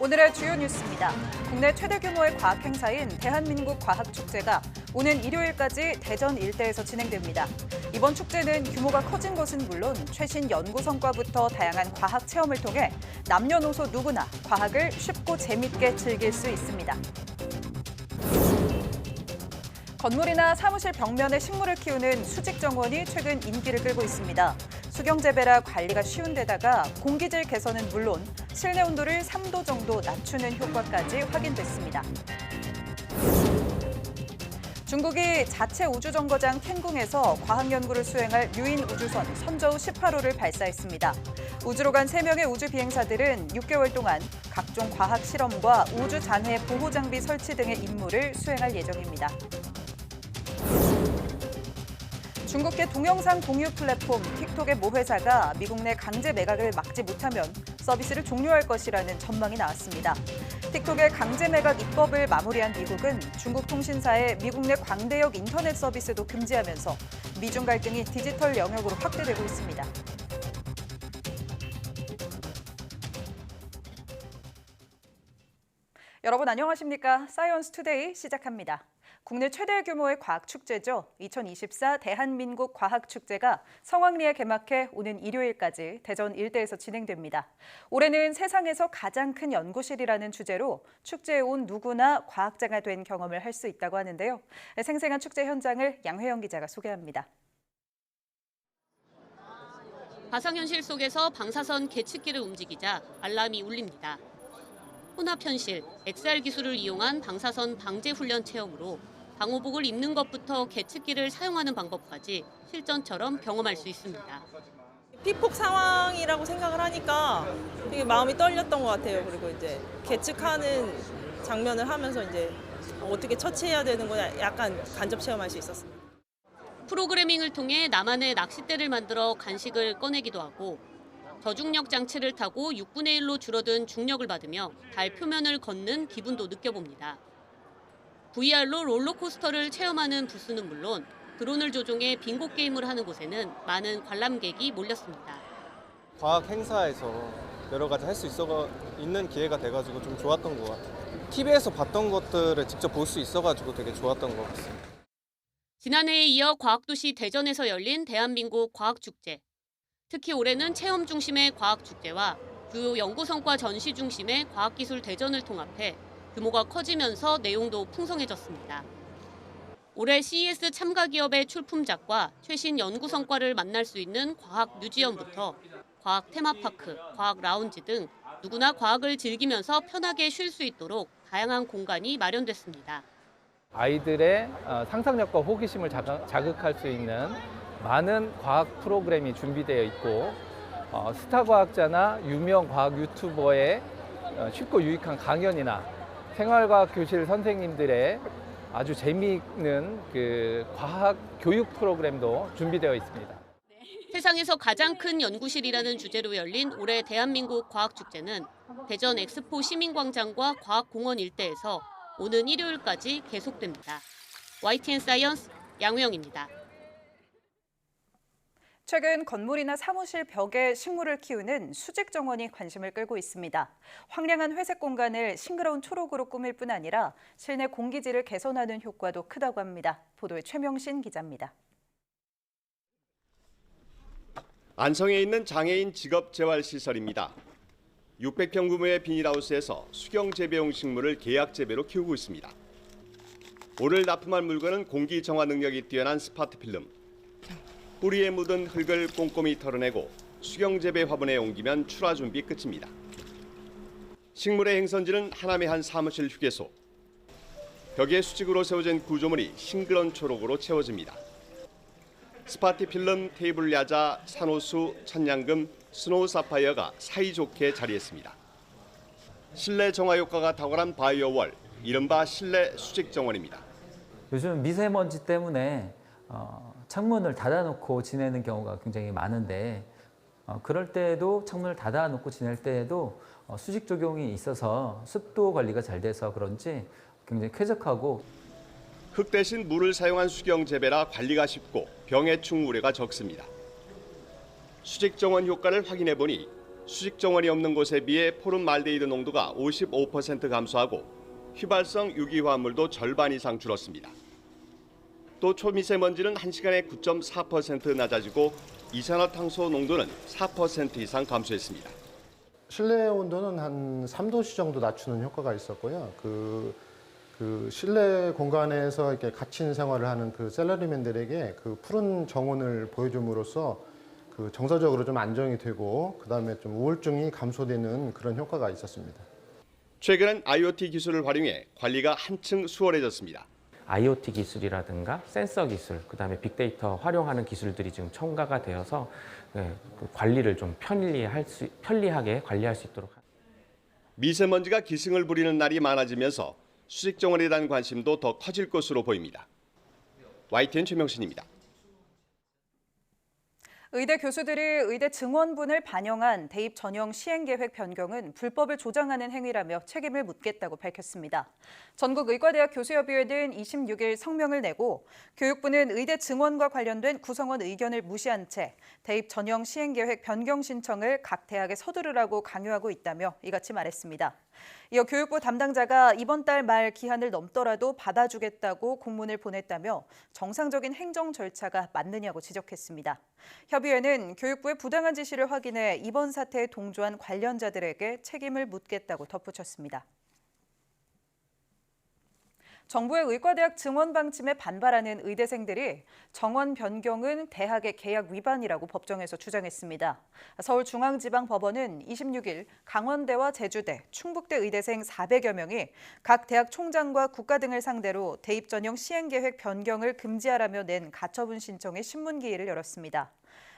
오늘의 주요 뉴스입니다. 국내 최대 규모의 과학 행사인 대한민국 과학축제가 오는 일요일까지 대전 일대에서 진행됩니다. 이번 축제는 규모가 커진 것은 물론 최신 연구 성과부터 다양한 과학 체험을 통해 남녀노소 누구나 과학을 쉽고 재밌게 즐길 수 있습니다. 건물이나 사무실 벽면에 식물을 키우는 수직 정원이 최근 인기를 끌고 있습니다. 수경 재배라 관리가 쉬운 데다가 공기질 개선은 물론 실내 온도를 3도 정도 낮추는 효과까지 확인됐습니다. 중국이 자체 우주정거장 텐궁에서 과학 연구를 수행할 유인 우주선 선저우 18호를 발사했습니다. 우주로 간 3명의 우주 비행사들은 6개월 동안 각종 과학 실험과 우주 잔해 보호 장비 설치 등의 임무를 수행할 예정입니다. 중국계 동영상 공유 플랫폼 틱톡의 모 회사가 미국 내 강제 매각을 막지 못하면 서비스를 종료할 것이라는 전망이 나왔습니다. 틱톡의 강제 매각 입법을 마무리한 미국은 중국 통신사의 미국 내 광대역 인터넷 서비스도 금지하면서 미중 갈등이 디지털 영역으로 확대되고 있습니다. 여러분 안녕하십니까? 사이언스 투데이 시작합니다. 국내 최대 규모의 과학축제죠. 2024 대한민국 과학축제가 성황리에 개막해 오는 일요일까지 대전 일대에서 진행됩니다. 올해는 세상에서 가장 큰 연구실이라는 주제로 축제에 온 누구나 과학자가 된 경험을 할 수 있다고 하는데요. 생생한 축제 현장을 양회영 기자가 소개합니다. 가상현실 속에서 방사선 계측기를 움직이자 알람이 울립니다. 혼합현실, XR 기술을 이용한 방사선 방제 훈련 체험으로 방호복을 입는 것부터 계측기를 사용하는 방법까지 실전처럼 경험할 수 있습니다. 피폭 상황이라고 생각을 하니까 되게 마음이 떨렸던 것 같아요. 그리고 이제 계측하는 장면을 하면서 이제 어떻게 처치해야 되는 거냐 약간 간접 체험할 수 있었습니다. 프로그래밍을 통해 나만의 낚싯대를 만들어 간식을 꺼내기도 하고 저중력 장치를 타고 6분의 1로 줄어든 중력을 받으며 달 표면을 걷는 기분도 느껴봅니다. VR로 롤러코스터를 체험하는 부스는 물론 드론을 조종해 빙고 게임을 하는 곳에는 많은 관람객이 몰렸습니다. 과학 행사에서 여러 가지 할 수 있는 기회가 돼가지고 좀 좋았던 것 같아요. TV에서 봤던 것들을 직접 볼 수 있어가지고 되게 좋았던 것 같습니다. 지난해에 이어 과학도시 대전에서 열린 대한민국 과학축제. 특히 올해는 체험 중심의 과학축제와 주요 연구 성과 전시 중심의 과학기술 대전을 통합해 규모가 커지면서 내용도 풍성해졌습니다. 올해 CES 참가 기업의 출품작과 최신 연구 성과를 만날 수 있는 과학 뮤지엄부터 과학 테마파크, 과학 라운지 등 누구나 과학을 즐기면서 편하게 쉴 수 있도록 다양한 공간이 마련됐습니다. 아이들의 상상력과 호기심을 자극할 수 있는 많은 과학 프로그램이 준비되어 있고 스타 과학자나 유명 과학 유튜버의 쉽고 유익한 강연이나 생활과학 교실 선생님들의 아주 재미있는 과학 교육 프로그램도 준비되어 있습니다. 세상에서 가장 큰 연구실이라는 주제로 열린 올해 대한민국 과학축제는 대전 엑스포 시민광장과 과학공원 일대에서 오는 일요일까지 계속됩니다. YTN 사이언스 양우영입니다. 최근 건물이나 사무실 벽에 식물을 키우는 수직 정원이 관심을 끌고 있습니다. 황량한 회색 공간을 싱그러운 초록으로 꾸밀 뿐 아니라 실내 공기질을 개선하는 효과도 크다고 합니다. 보도에 최명신 기자입니다. 안성에 있는 장애인 직업 재활 시설입니다. 600평 규모의 비닐하우스에서 수경 재배용 식물을 계약 재배로 키우고 있습니다. 오늘 납품할 물건은 공기 정화 능력이 뛰어난 스파트 필름. 뿌리에 묻은 흙을 꼼꼼히 털어내고 수경 재배 화분에 옮기면 출하 준비 끝입니다. 식물의 행선지는 하남의 한 사무실 휴게소. 벽에 수직으로 세워진 구조물이 싱그런 초록으로 채워집니다. 스파티 필름, 테이블 야자, 산호수, 천냥금, 스노우 사파이어가 사이좋게 자리했습니다. 실내 정화 효과가 탁월한 바이오월, 이른바 실내 수직 정원입니다. 요즘 미세먼지 때문에 창문을 닫아놓고 지내는 경우가 굉장히 많은데 그럴 때에도 창문을 닫아놓고 지낼 때에도 수직 적용이 있어서 습도 관리가 잘 돼서 그런지 굉장히 쾌적하고 흙 대신 물을 사용한 수경 재배라 관리가 쉽고 병해충 우려가 적습니다. 수직 정원 효과를 확인해 보니 수직 정원이 없는 곳에 비해 포름말데히드 농도가 55% 감소하고 휘발성 유기화합물도 절반 이상 줄었습니다. 또 초미세먼지는 1시간에 9.4% 낮아지고 이산화탄소 농도는 4% 이상 감소했습니다. 실내 온도는 한 3도씨 정도 낮추는 효과가 있었고요. 그 실내 공간에서 이렇게 갇힌 생활을 하는 그 샐러리맨들에게 그 푸른 정원을 보여줌으로써 그 정서적으로 좀 안정이 되고 그다음에 좀 우울증이 감소되는 그런 효과가 있었습니다. 최근엔 IoT 기술을 활용해 관리가 한층 수월해졌습니다. IoT 기술이라든가 센서 기술, 그다음에 빅데이터 활용하는 기술들이 지금 첨가가 되어서 그 관리를 좀 편리하게 관리할 수 있도록. 미세먼지가 기승을 부리는 날이 많아지면서 수직 정원에 대한 관심도 더 커질 것으로 보입니다. YTN 최명신입니다. 의대 교수들이 의대 증원분을 반영한 대입 전형 시행계획 변경은 불법을 조장하는 행위라며 책임을 묻겠다고 밝혔습니다. 전국의과대학 교수협의회는 26일 성명을 내고 교육부는 의대 증원과 관련된 구성원 의견을 무시한 채 대입 전형 시행계획 변경 신청을 각 대학에 서두르라고 강요하고 있다며 이같이 말했습니다. 이어 교육부 담당자가 이번 달 말 기한을 넘더라도 받아주겠다고 공문을 보냈다며 정상적인 행정 절차가 맞느냐고 지적했습니다. 협의회는 교육부의 부당한 지시를 확인해 이번 사태에 동조한 관련자들에게 책임을 묻겠다고 덧붙였습니다. 정부의 의과대학 증원 방침에 반발하는 의대생들이 정원 변경은 대학의 계약 위반이라고 법정에서 주장했습니다. 서울중앙지방법원은 26일 강원대와 제주대, 충북대 의대생 400여 명이 각 대학 총장과 국가 등을 상대로 대입 전형 시행계획 변경을 금지하라며 낸 가처분 신청의 신문기일을 열었습니다.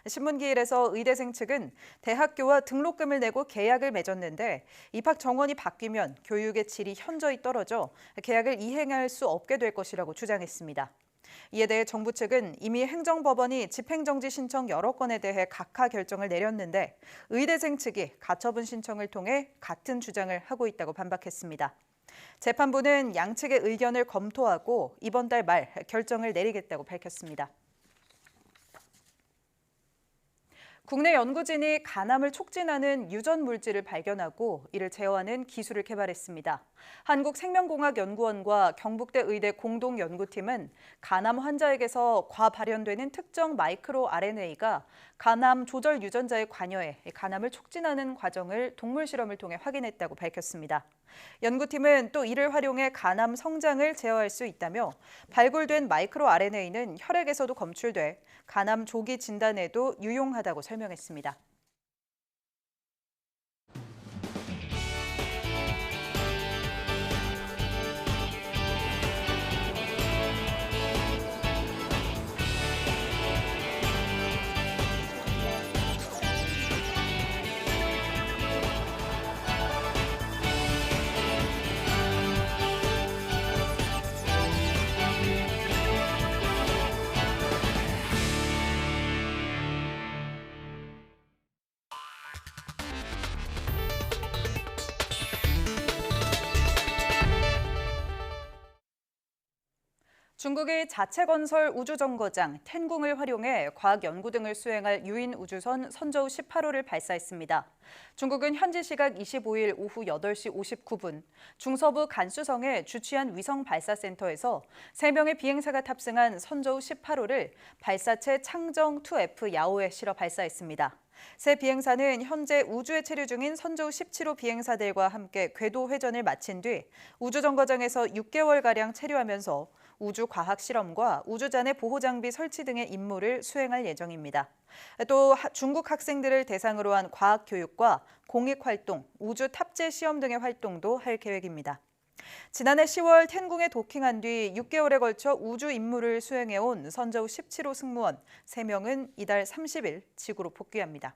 신문기일에서 의대생 측은 대학교와 등록금을 내고 계약을 맺었는데 입학 정원이 바뀌면 교육의 질이 현저히 떨어져 계약을 이행할 수 없게 될 것이라고 주장했습니다. 이에 대해 정부 측은 이미 행정법원이 집행정지 신청 여러 건에 대해 각하 결정을 내렸는데 의대생 측이 가처분 신청을 통해 같은 주장을 하고 있다고 반박했습니다. 재판부는 양측의 의견을 검토하고 이번 달 말 결정을 내리겠다고 밝혔습니다. 국내 연구진이 간암을 촉진하는 유전 물질을 발견하고 이를 제어하는 기술을 개발했습니다. 한국생명공학연구원과 경북대 의대 공동연구팀은 간암 환자에게서 과발현되는 특정 마이크로 RNA가 간암 조절 유전자에 관여해 간암을 촉진하는 과정을 동물 실험을 통해 확인했다고 밝혔습니다. 연구팀은 또 이를 활용해 간암 성장을 제어할 수 있다며 발굴된 마이크로 RNA는 혈액에서도 검출돼 간암 조기 진단에도 유용하다고 설명했습니다. 중국이 자체 건설 우주정거장 텐궁을 활용해 과학연구 등을 수행할 유인 우주선 선저우 18호를 발사했습니다. 중국은 현지 시각 25일 오후 8시 59분 중서부 간수성의 주취한 위성 발사센터에서 3명의 비행사가 탑승한 선저우 18호를 발사체 창정-2F 야오에 실어 발사했습니다. 새 비행사는 현재 우주에 체류 중인 선저우 17호 비행사들과 함께 궤도 회전을 마친 뒤 우주정거장에서 6개월가량 체류하면서 우주과학 실험과 우주잔해 보호장비 설치 등의 임무를 수행할 예정입니다. 또 중국 학생들을 대상으로 한 과학교육과 공익활동, 우주 탑재 시험 등의 활동도 할 계획입니다. 지난해 10월 텐궁에 도킹한 뒤 6개월에 걸쳐 우주 임무를 수행해온 선저우 17호 승무원 3명은 이달 30일 지구로 복귀합니다.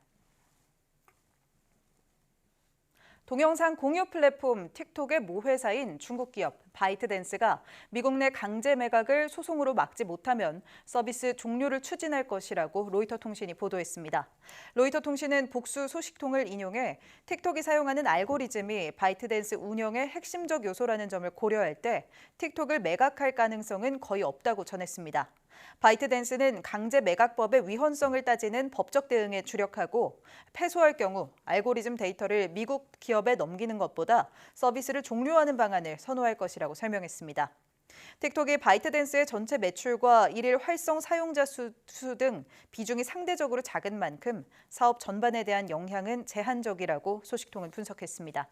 동영상 공유 플랫폼 틱톡의 모회사인 중국 기업 바이트댄스가 미국 내 강제 매각을 소송으로 막지 못하면 서비스 종료를 추진할 것이라고 로이터 통신이 보도했습니다. 로이터 통신은 복수 소식통을 인용해 틱톡이 사용하는 알고리즘이 바이트댄스 운영의 핵심적 요소라는 점을 고려할 때 틱톡을 매각할 가능성은 거의 없다고 전했습니다. 바이트댄스는 강제 매각법의 위헌성을 따지는 법적 대응에 주력하고 패소할 경우 알고리즘 데이터를 미국 기업에 넘기는 것보다 서비스를 종료하는 방안을 선호할 것이라고 설명했습니다. 틱톡이 바이트댄스의 전체 매출과 일일 활성 사용자 수 등 비중이 상대적으로 작은 만큼 사업 전반에 대한 영향은 제한적이라고 소식통은 분석했습니다.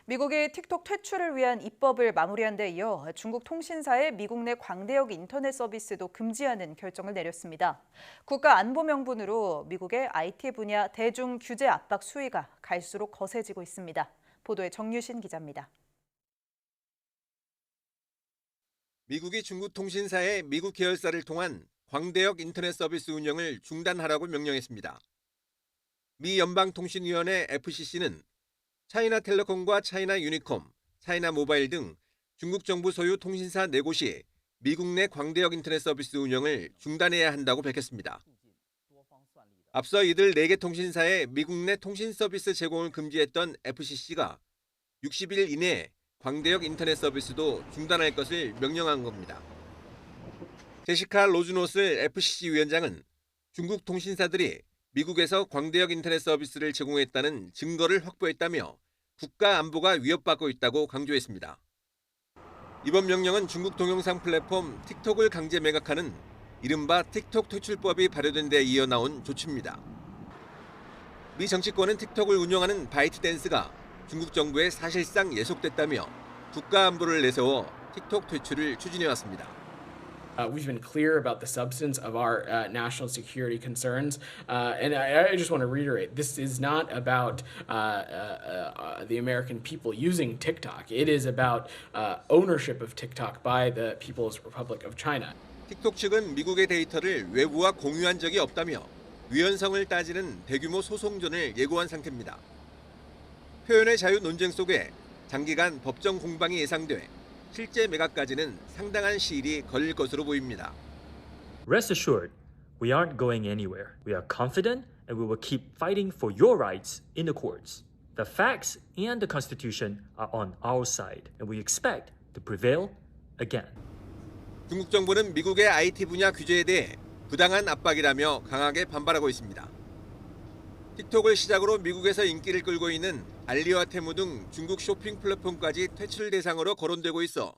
미국이 틱톡 퇴출을 위한 입법을 마무리한 데 이어 중국 통신사의 미국 내 광대역 인터넷 서비스도 금지하는 결정을 내렸습니다. 국가 안보 명분으로 미국의 IT 분야 대중 규제 압박 수위가 갈수록 거세지고 있습니다. 보도에 정유신 기자입니다. 미국이 중국 통신사의 미국 계열사를 통한 광대역 인터넷 서비스 운영을 중단하라고 명령했습니다. 미 연방통신위원회 FCC는 차이나텔레콤과 차이나유니콤, 차이나모바일 등 중국 정부 소유 통신사 4곳이 미국 내 광대역 인터넷 서비스 운영을 중단해야 한다고 밝혔습니다. 앞서 이들 4개 통신사의 미국 내 통신 서비스 제공을 금지했던 FCC가 60일 이내에 광대역 인터넷 서비스도 중단할 것을 명령한 겁니다. 제시카 로즈노스 FCC 위원장은 중국 통신사들이 미국에서 광대역 인터넷 서비스를 제공했다는 증거를 확보했다며 국가 안보가 위협받고 있다고 강조했습니다. 이번 명령은 중국 동영상 플랫폼 틱톡을 강제 매각하는 이른바 틱톡 퇴출법이 발효된 데 이어 나온 조치입니다. 미 정치권은 틱톡을 운영하는 바이트댄스가 중국 정부에 사실상 예속됐다며 국가 안보를 내세워 틱톡 퇴출을 추진해왔습니다. We've been clear about the substance of our national security concerns, and I just want to reiterate, this is not about the American people using TikTok. It is about ownership of TikTok by the People's Republic of China. 틱톡 측은 미국의 데이터를 외부와 공유한 적이 없다며 위헌성을 따지는 대규모 소송전을 예고한 상태입니다. 표현의 자유 논쟁 속에 장기간 법정 공방이 예상돼 실제 매각까지는 상당한 시일이 걸릴 것으로 보입니다. Rest assured, we aren't going anywhere. We are confident and we will keep fighting for your rights in the courts. The facts and the Constitution are on our side, and we expect to prevail again. 중국 정부는 미국의 IT 분야 규제에 대해 부당한 압박이라며 강하게 반발하고 있습니다. 틱톡을 시작으로 미국에서 인기를 끌고 있는 알리와 테무 등 중국 쇼핑 플랫폼까지 퇴출 대상으로 거론되고 있어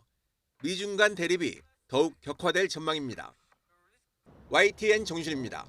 미중 간 대립이 더욱 격화될 전망입니다. YTN 정준입니다.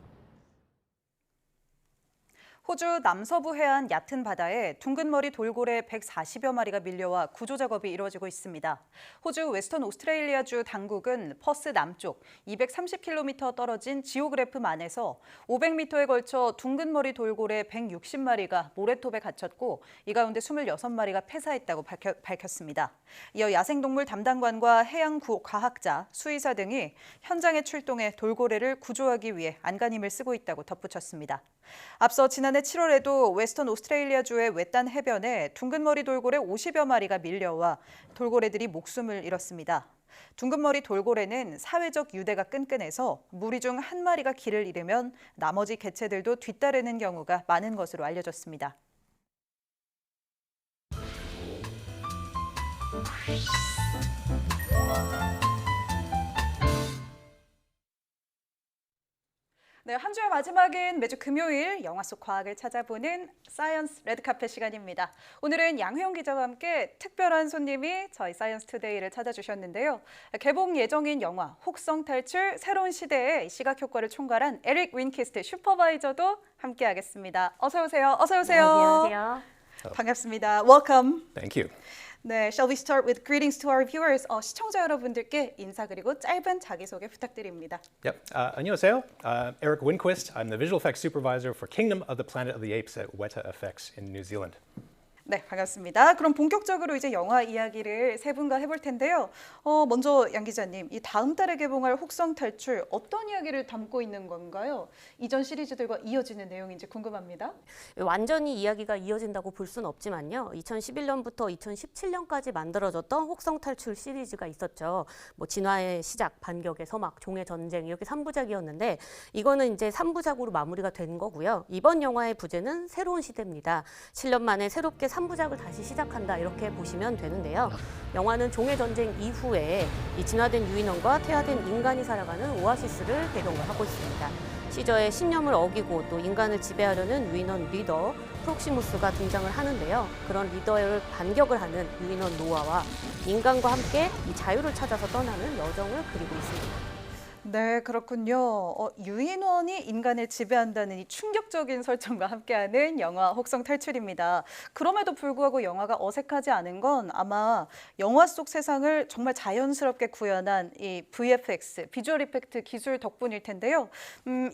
호주 남서부 해안 얕은 바다에 둥근머리 돌고래 140여 마리가 밀려와 구조 작업이 이루어지고 있습니다. 호주 웨스턴 오스트레일리아주 당국은 퍼스 남쪽 230km 떨어진 지오그래프만에서 500m에 걸쳐 둥근머리 돌고래 160마리가 모래톱에 갇혔고 이 가운데 26마리가 폐사했다고 밝혔습니다. 이어 야생동물 담당관과 해양과학자, 수의사 등이 현장에 출동해 돌고래를 구조하기 위해 안간힘을 쓰고 있다고 덧붙였습니다. 앞서 지난해 7월에도 웨스턴 오스트레일리아주의 외딴 해변에 둥근머리 돌고래 50여 마리가 밀려와 돌고래들이 목숨을 잃었습니다. 둥근머리 돌고래는 사회적 유대가 끈끈해서 무리 중 한 마리가 길을 잃으면 나머지 개체들도 뒤따르는 경우가 많은 것으로 알려졌습니다. 네, 한 주의 마지막인 매주 금요일 영화 속 과학을 찾아보는 사이언스 레드카펫 시간입니다. 오늘은 양효영 기자와 함께 특별한 손님이 저희 사이언스 투데이를 찾아주셨는데요. 개봉 예정인 영화 혹성 탈출 새로운 시대의 시각 효과를 총괄한 에릭 윈키스트 슈퍼바이저도 함께하겠습니다. 어서 오세요. 어서 오세요. 안녕하세요. 반갑습니다. Welcome. Thank you. 네, shall we start with greetings to our viewers? 시청자 여러분들께 인사 그리고 짧은 자기소개 부탁드립니다. Yep. 안녕하세요. Eric Winquist. I'm the visual effects supervisor for Kingdom of the Planet of the Apes at Weta Effects in New Zealand. 네, 반갑습니다. 그럼 본격적으로 이제 영화 이야기를 세 분과 해볼 텐데요. 먼저 양 기자님, 이 다음 달에 개봉할 혹성 탈출 어떤 이야기를 담고 있는 건가요? 이전 시리즈들과 이어지는 내용인지 궁금합니다. 완전히 이야기가 이어진다고 볼 수는 없지만요. 2011년부터 2017년까지 만들어졌던 혹성 탈출 시리즈가 있었죠. 뭐 진화의 시작, 반격의 서막, 종의 전쟁 이렇게 3부작이었는데 이거는 이제 3부작으로 마무리가 된 거고요. 이번 영화의 부제는 새로운 시대입니다. 7년 만에 새롭게 3부작을 다시 시작한다 이렇게 보시면 되는데요. 영화는 종의 전쟁 이후에 이 진화된 유인원과 퇴화된 인간이 살아가는 오아시스를 배경으로 하고 있습니다. 시저의 신념을 어기고 또 인간을 지배하려는 유인원 리더 프록시무스가 등장을 하는데요. 그런 리더를 반격을 하는 유인원 노아와 인간과 함께 이 자유를 찾아서 떠나는 여정을 그리고 있습니다. 네, 그렇군요. 유인원이 인간을 지배한다는 이 충격적인 설정과 함께하는 영화 혹성 탈출입니다. 그럼에도 불구하고 영화가 어색하지 않은 건 아마 영화 속 세상을 정말 자연스럽게 구현한 이 VFX, 비주얼 이펙트 기술 덕분일 텐데요.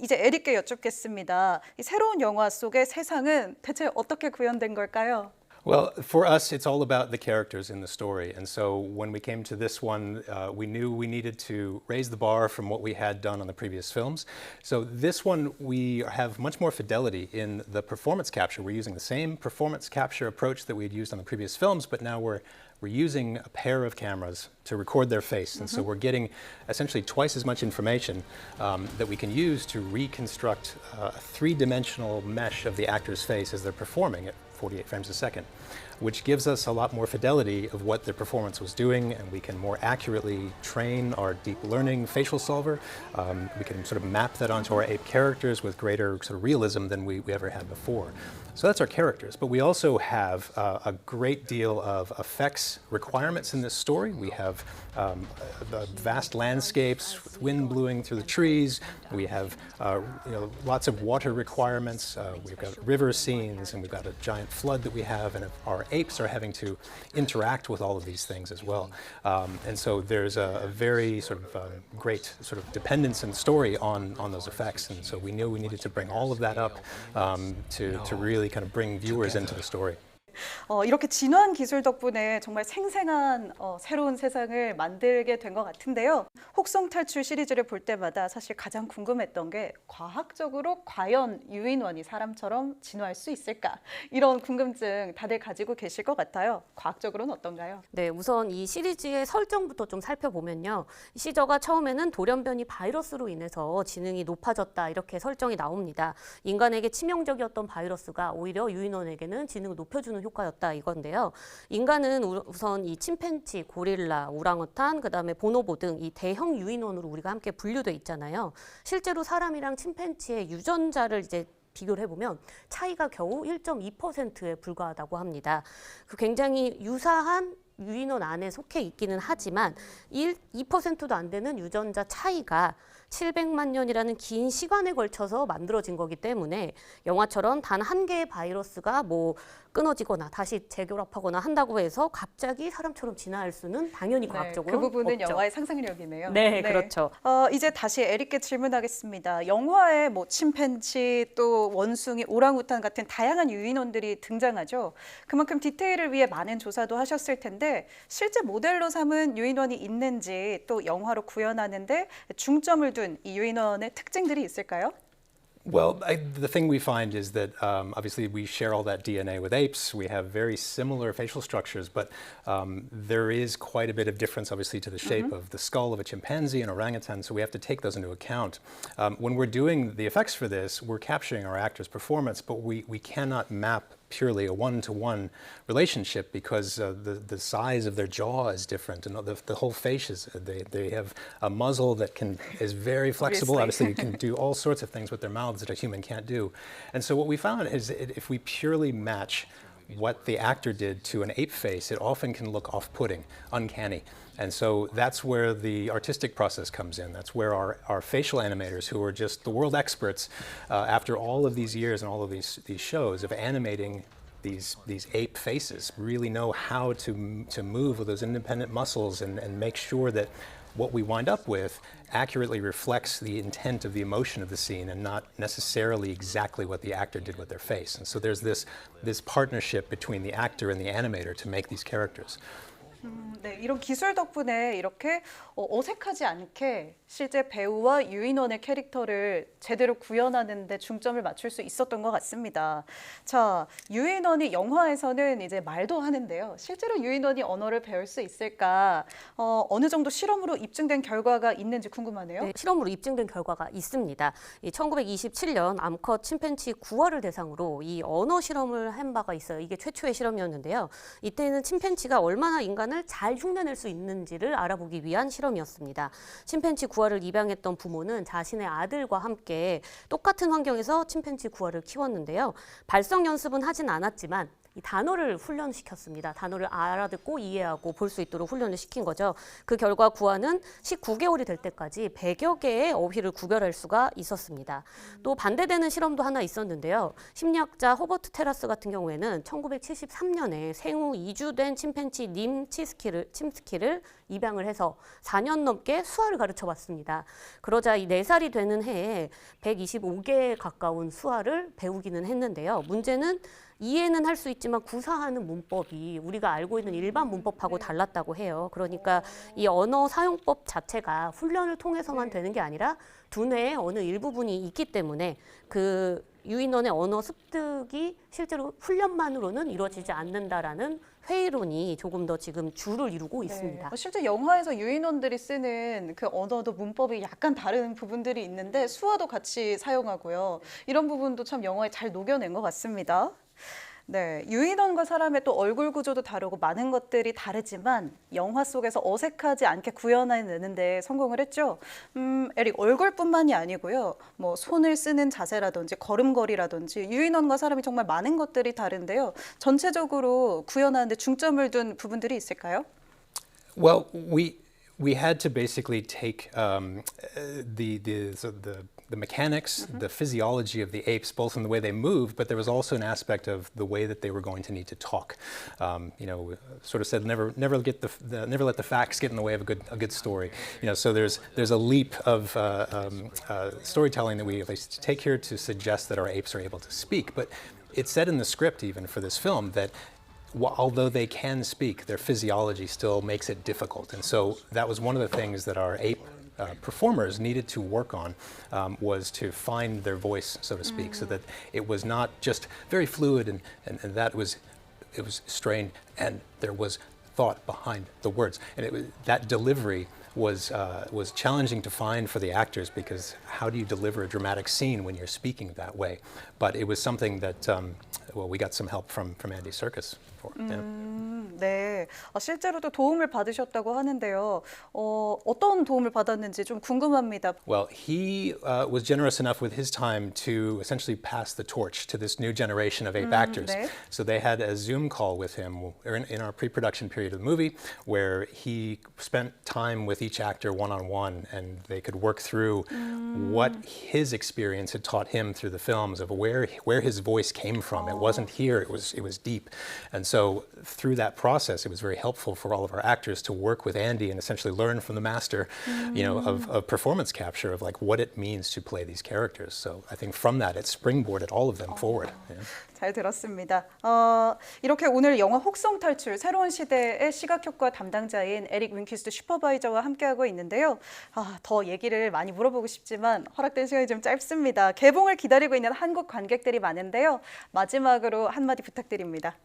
이제 에릭께 여쭙겠습니다. 이 새로운 영화 속의 세상은 대체 어떻게 구현된 걸까요? Well, for us, it's all about the characters in the story. And so when we came to this one, we knew we needed to raise the bar from what we had done on the previous films. So this one, we have much more fidelity in the performance capture. We're using the same performance capture approach that we had used on the previous films, but now we're using a pair of cameras to record their face. And so we're getting essentially twice as much information that we can use to reconstruct a three-dimensional mesh of the actor's face as they're performing at 48 frames a second, which gives us a lot more fidelity of what their performance was doing, and we can more accurately train our deep learning facial solver. We can sort of map that onto our ape characters with greater sort of realism than we ever had before. So that's our characters, but we also have a great deal of effects requirements in this story. We have the vast landscapes with wind blowing through the trees. We have lots of water requirements. We've got river scenes, and we've got a giant flood that we have, and our apes are having to interact with all of these things as well. And so there's a very sort of great sort of dependence in story on those effects, and so we knew we needed to bring all of that up to really kind of bring viewers into the story. 이렇게 진화한 기술 덕분에 정말 생생한 새로운 세상을 만들게 된 것 같은데요. 혹성 탈출 시리즈를 볼 때마다 사실 가장 궁금했던 게 과학적으로 과연 유인원이 사람처럼 진화할 수 있을까? 이런 궁금증 다들 가지고 계실 것 같아요. 과학적으로는 어떤가요? 네, 우선 이 시리즈의 설정부터 좀 살펴보면요. 시저가 처음에는 돌연변이 바이러스로 인해서 지능이 높아졌다 이렇게 설정이 나옵니다. 인간에게 치명적이었던 바이러스가 오히려 유인원에게는 지능을 높여주는 효과였다 이건데요. 인간은 우선 이 침팬지, 고릴라, 우랑우탄, 그다음에 보노보 등 이 대형 유인원으로 우리가 함께 분류돼 있잖아요. 실제로 사람이랑 침팬지의 유전자를 이제 비교를 해보면 차이가 겨우 1.2%에 불과하다고 합니다. 그 굉장히 유사한 유인원 안에 속해 있기는 하지만 2%도 안 되는 유전자 차이가 700만 년이라는 긴 시간에 걸쳐서 만들어진 거기 때문에 영화처럼 단 한 개의 바이러스가 뭐 끊어지거나 다시 재결합하거나 한다고 해서 갑자기 사람처럼 진화할 수는 당연히 과학적으로 그 부분은 없죠. 영화의 상상력이네요. 네, 그렇죠. 이제 다시 에릭께 질문하겠습니다. 영화에 뭐 침팬지 또 원숭이, 오랑우탄 같은 다양한 유인원들이 등장하죠. 그만큼 디테일을 위해 많은 조사도 하셨을 텐데 실제 모델로 삼은 유인원이 있는지 또 영화로 구현하는데 중점을 둔 이 유인원의 특징들이 있을까요? Well, the thing we find is that obviously we share all that DNA with apes. We have very similar facial structures, but there is quite a bit of difference, obviously, to the shape of the skull of a chimpanzee and orangutan, so we have to take those into account. When we're doing the effects for this, we're capturing our actors' performance, but we cannot map purely a one-to-one relationship because the size of their jaw is different and the whole face is, they have a muzzle that is very flexible. Obviously, you can do all sorts of things with their mouths that a human can't do. And so what we found is if we purely match what the actor did to an ape face, it often can look off-putting, uncanny. And so that's where the artistic process comes in. That's where our facial animators, who are just the world experts, after all of these years and all of these shows of animating these ape faces, really know how to move with those independent muscles and make sure that what we wind up with accurately reflects the intent of the emotion of the scene and not necessarily exactly what the actor did with their face. And so there's this partnership between the actor and the animator to make these characters. 네, 이런 기술 덕분에 이렇게 어색하지 않게 실제 배우와 유인원의 캐릭터를 제대로 구현하는 데 중점을 맞출 수 있었던 것 같습니다. 자, 유인원이 영화에서는 이제 말도 하는데요. 실제로 유인원이 언어를 배울 수 있을까? 어느 정도 실험으로 입증된 결과가 있는지 궁금하네요. 네, 실험으로 입증된 결과가 있습니다. 1927년 암컷 침팬지 9월을 대상으로 이 언어 실험을 한 바가 있어요. 이게 최초의 실험이었는데요. 이때는 침팬지가 얼마나 인간을 잘 흉내낼 수 있는지를 알아보기 위한 실험이었습니다. 침팬지 9월을 입양했던 부모는 자신의 아들과 함께 똑같은 환경에서 침팬지 9월을 키웠는데요. 발성 연습은 하진 않았지만 이 단어를 훈련시켰습니다. 단어를 알아듣고 이해하고 볼 수 있도록 훈련을 시킨 거죠. 그 결과 구아는 19개월이 될 때까지 100여 개의 어휘를 구별할 수가 있었습니다. 또 반대되는 실험도 하나 있었는데요. 심리학자 허버트 테라스 같은 경우에는 1973년에 생후 2주 된 침팬지 님 침스키를 입양을 해서 4년 넘게 수화를 가르쳐 봤습니다. 그러자 이 4살이 되는 해에 125개에 가까운 수화를 배우기는 했는데요. 문제는 이해는 할 수 있지만 구사하는 문법이 우리가 알고 있는 일반 문법하고 달랐다고 해요. 그러니까 이 언어 사용법 자체가 훈련을 통해서만 되는 게 아니라 두뇌의 어느 일부분이 있기 때문에 그 유인원의 언어 습득이 실제로 훈련만으로는 이루어지지 않는다라는 회의론이 조금 더 지금 주를 이루고 있습니다. 실제 영화에서 유인원들이 쓰는 그 언어도 문법이 약간 다른 부분들이 있는데 수화도 같이 사용하고요. 이런 부분도 참 영화에 잘 녹여낸 것 같습니다. 네, 유인원과 사람의 또 얼굴 구조도 다르고 많은 것들이 다르지만 영화 속에서 어색하지 않게 구현해내는데 성공을 했죠. 에릭, 얼굴뿐만이 아니고요. 뭐 손을 쓰는 자세라든지 걸음걸이라든지 유인원과 사람이 정말 많은 것들이 다른데요. 전체적으로 구현하는데 중점을 둔 부분들이 있을까요? Well, we had to basically take the mechanics, the physiology of the apes, both in the way they move, but there was also an aspect of the way that they were going to need to talk. Sort of said, never let the facts get in the way of a good story. So there's a leap of storytelling that we at least take here to suggest that our apes are able to speak. But it said in the script, even for this film, that although they can speak, their physiology still makes it difficult. And so that was one of the things that our ape performers needed to work on, was to find their voice, so to speak, so that it was not just very fluid and that it was strained and there was thought behind the words. And that delivery was challenging to find for the actors, because how do you deliver a dramatic scene when you're speaking that way? But it was something that we got some help from Andy Serkis for. 네, 실제로도 도움을 받으셨다고 하는데요. 어떤 도움을 받았는지 좀 궁금합니다. Well, he was generous enough with his time to essentially pass the torch to this new generation of ape actors. 네. So they had a Zoom call with him in our pre-production period of the movie, where he spent time with each actor one-on-one, and they could work through what his experience had taught him through the films, of where his voice came from. It wasn't here, it was deep. And so through that process, it was very helpful for all of our actors to work with Andy and essentially learn from the master, of performance capture, of like what it means to play these characters. So I think from that, it springboarded all of them forward. Yeah. 잘 들었습니다. 이렇게 오늘 영화 혹성 탈출 새로운 시대의 시각효과 담당자인 에릭 윙키스트 슈퍼바이저와 함께하고 있는데요. 더 얘기를 많이 물어보고 싶지만 허락된 시간이 좀 짧습니다. 개봉을 기다리고 있는 한국 관객들이 많은데요. 마지막으로 한마디 부탁드립니다.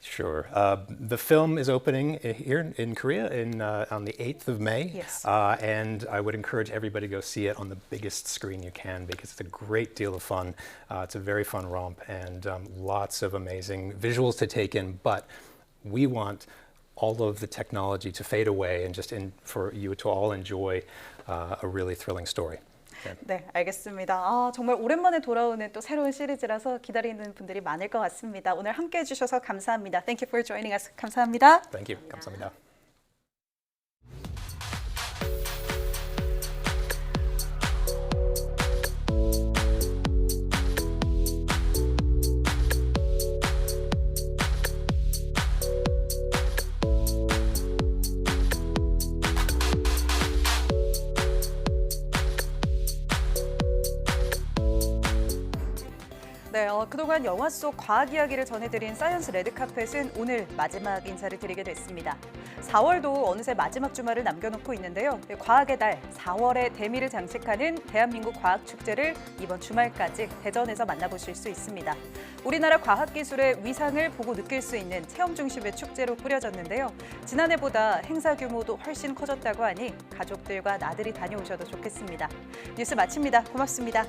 Sure. The film is opening here in Korea on the 8th of May. Yes. And I would encourage everybody to go see it on the biggest screen you can, because it's a great deal of fun. It's a very fun romp and lots of amazing visuals to take in. But we want all of the technology to fade away and just for you to all enjoy a really thrilling story. 네, 알겠습니다. 정말 오랜만에 돌아오는 또 새로운 시리즈라서 기다리는 분들이 많을 것 같습니다. 오늘 함께해 주셔서 감사합니다. Thank you for joining us. 감사합니다. Thank you. 감사합니다. 네, 그동안 동안 영화 속 과학 이야기를 전해드린 사이언스 레드카펫은 오늘 마지막 인사를 드리게 됐습니다. 4월도 어느새 마지막 주말을 남겨놓고 있는데요. 과학의 달 4월의 대미를 장식하는 대한민국 과학축제를 이번 주말까지 대전에서 만나보실 수 있습니다. 우리나라 과학기술의 위상을 보고 느낄 수 있는 체험 중심의 축제로 꾸려졌는데요. 지난해보다 행사 규모도 훨씬 커졌다고 하니 가족들과 나들이 다녀오셔도 좋겠습니다. 뉴스 마칩니다. 고맙습니다.